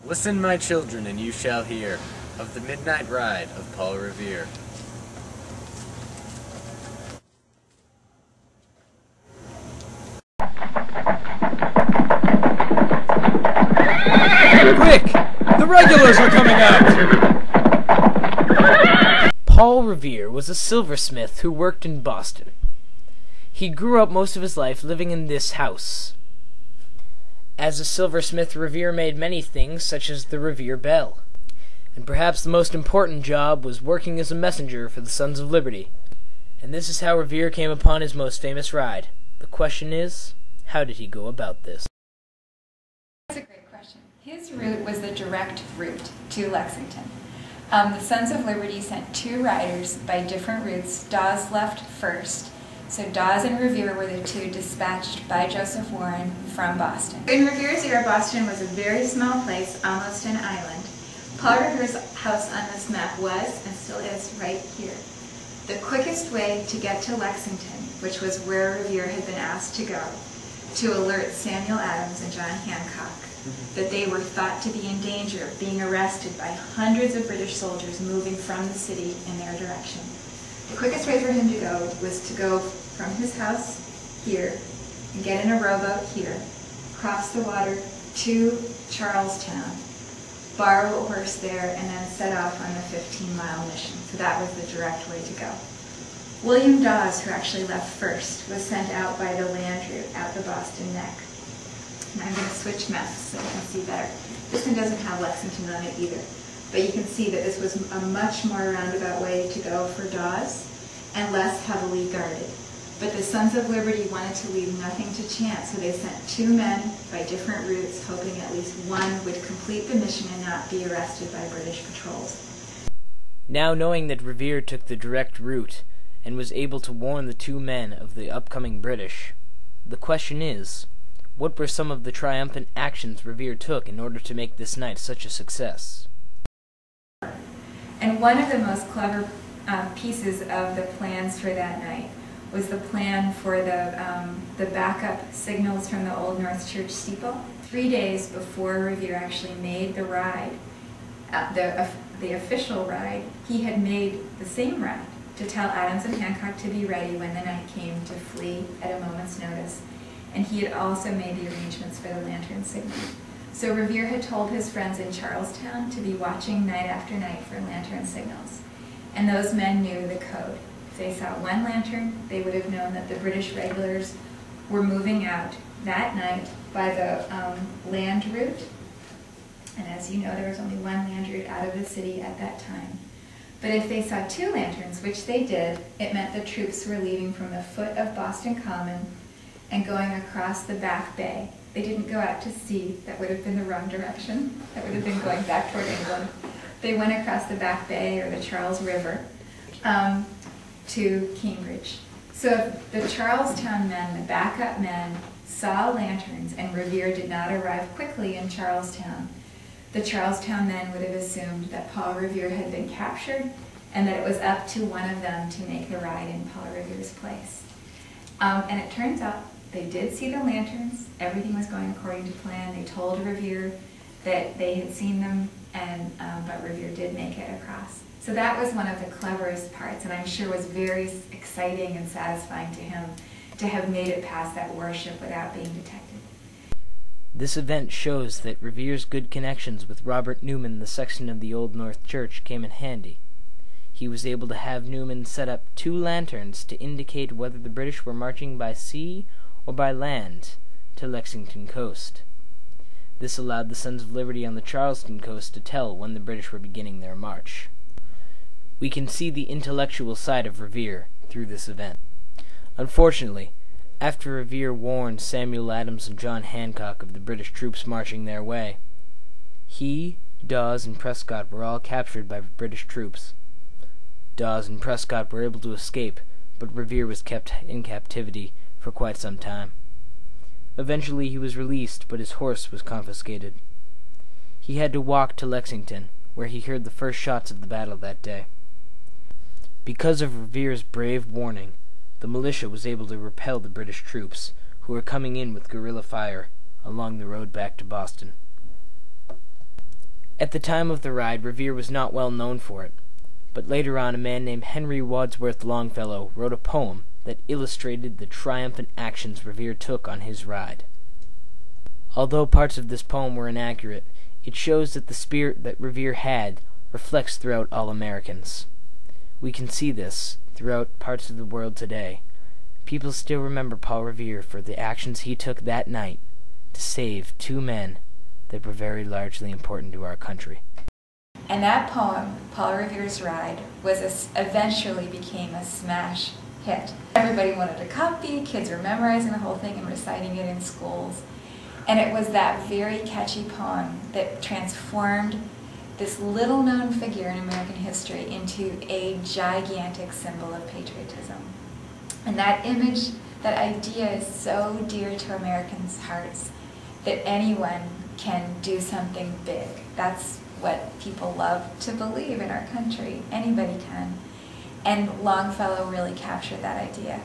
Listen, my children, and you shall hear of the midnight ride of Paul Revere. Quick! The regulars are coming out! Paul Revere was a silversmith who worked in Boston. He grew up most of his life living in this house. As a silversmith, Revere made many things, such as the Revere bell. And perhaps the most important job was working as a messenger for the Sons of Liberty. And this is how Revere came upon his most famous ride. The question is, how did he go about this? That's a great question. His route was the direct route to Lexington. The Sons of Liberty sent 2 riders by different routes. Dawes left first. So Dawes and Revere were the 2 dispatched by Joseph Warren from Boston. In Revere's era, Boston was a very small place, almost an island. Paul Revere's house on this map was, and still is, right here. The quickest way to get to Lexington, which was where Revere had been asked to go, to alert Samuel Adams and John Hancock that they were thought to be in danger of being arrested by hundreds of British soldiers moving from the city in their direction. The quickest way for him to go was to go from his house here and get in a rowboat here, cross the water to Charlestown, borrow a horse there, and then set off on the 15-mile mission. So that was the direct way to go. William Dawes, who actually left first, was sent out by the land route out the Boston Neck. And I'm going to switch maps so you can see better. This one doesn't have Lexington on it either. But you can see that this was a much more roundabout way to go for Dawes and less heavily guarded. But the Sons of Liberty wanted to leave nothing to chance, so they sent 2 men by different routes, hoping at least one would complete the mission and not be arrested by British patrols. Now knowing that Revere took the direct route and was able to warn the 2 men of the upcoming British, the question is, what were some of the triumphant actions Revere took in order to make this night such a success? And one of the most clever pieces of the plans for that night was the plan for the backup signals from the Old North Church steeple. 3 days before Revere actually made the ride, the official ride, he had made the same ride to tell Adams and Hancock to be ready when the night came to flee at a moment's notice. And he had also made the arrangements for the lantern signal. So Revere had told his friends in Charlestown to be watching night after night for lantern signals. And those men knew the code. If they saw one lantern, they would have known that the British regulars were moving out that night by the land route. And as you know, there was only one land route out of the city at that time. But if they saw 2 lanterns, which they did, it meant the troops were leaving from the foot of Boston Common and going across the back bay. They didn't go out to sea. That would have been the wrong direction. That would have been going back toward England. They went across the back bay or the Charles River to Cambridge. So if the Charlestown men, the backup men, saw lanterns and Revere did not arrive quickly in Charlestown, the Charlestown men would have assumed that Paul Revere had been captured and that it was up to one of them to make the ride in Paul Revere's place. And it turns out they did see the lanterns. Everything was going according to plan. They told Revere that they had seen them, but Revere did make it across. So that was one of the cleverest parts, and I'm sure was very exciting and satisfying to him to have made it past that warship without being detected. This event shows that Revere's good connections with Robert Newman, the sexton of the Old North Church, came in handy. He was able to have Newman set up 2 lanterns to indicate whether the British were marching by sea or by land to Lexington coast. This allowed the Sons of Liberty on the Charleston coast to tell when the British were beginning their march. We can see the intellectual side of Revere through this event. Unfortunately, after Revere warned Samuel Adams and John Hancock of the British troops marching their way, he, Dawes, and Prescott were all captured by British troops. Dawes and Prescott were able to escape, but Revere was kept in captivity for quite some time. Eventually he was released, but his horse was confiscated. He had to walk to Lexington, where he heard the first shots of the battle that day. Because of Revere's brave warning, the militia was able to repel the British troops, who were coming in with guerrilla fire along the road back to Boston. At the time of the ride, Revere was not well known for it, but later on a man named Henry Wadsworth Longfellow wrote a poem that illustrated the triumphant actions Revere took on his ride. Although parts of this poem were inaccurate, it shows that the spirit that Revere had reflects throughout all Americans. We can see this throughout parts of the world today. People still remember Paul Revere for the actions he took that night to save two men that were very largely important to our country. And that poem, Paul Revere's Ride, eventually became a smash hit. Everybody wanted a copy, kids were memorizing the whole thing and reciting it in schools. And it was that very catchy poem that transformed this little-known figure in American history into a gigantic symbol of patriotism. And that image, that idea is so dear to Americans' hearts that anyone can do something big. That's what people love to believe in our country. Anybody can. And Longfellow really captured that idea.